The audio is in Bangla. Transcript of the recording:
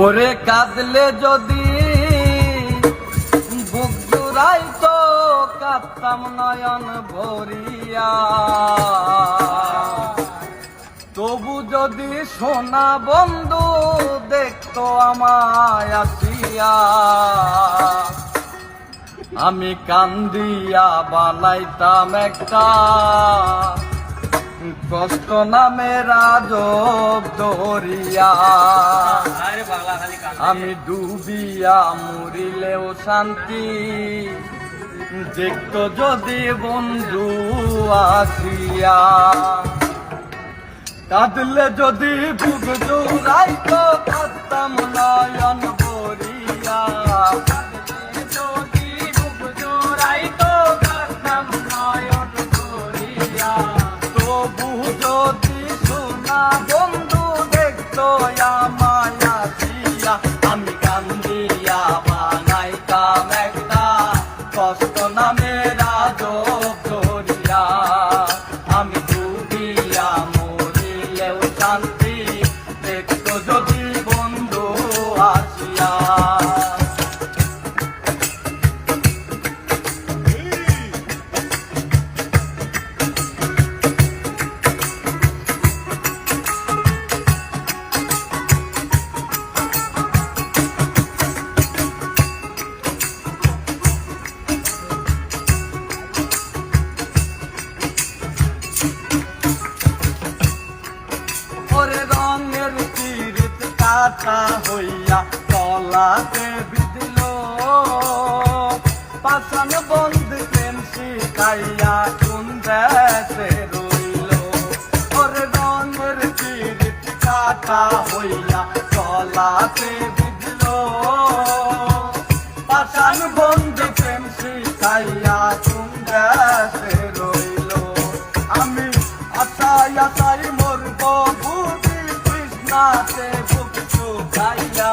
ওরে কাঁদলে যদি বুক জুড়াইতো কাঁদতাম নয়ন ভরিয়া, তবু যদি সোনা বন্ধু দেখতো আমায় আসিয়া, আমি কান্দিয়া বানাইতাম একটা কষ্ট নামের আজব দরিয়া। আমি ডুবিয়া মরিলেও শান্তি দেখতো যদি বন্ধু আসিয়া, কাঁদলে যদি বুক জুড়াইতো কাঁদতাম নয়ন ভরিয়া, যদি বুক জুড়াইতো কাঁদতাম নয়ন ভরিয়া, তবু যদি সোনা বন্ধু দেখতো আমায় আসিয়া, আমি কান্দিয়া বানাইতাম একটা কষ্ট নামের আজব দরিয়া। আমি ডুবিয়া মরিলেও শান্তি দেখতো যদি বন্ধু আসিয়া। ওরে রঙের পীড়িত কাটা হইয়া তলাতে বিদিল, পাষাণ বন্ধু প্রেম শিখাইয়া কোন দেশে রইল। ওরে রঙের পীড়িত কাটা হইয়া তলাতে বিদিল, পাষাণ বন্ধু প্রেম শিখাইয়া কোন দেশে রইল। আমি আশায় আশায় মরব বুঝি তৃষ্ণাতে বুক শুকাইয়া।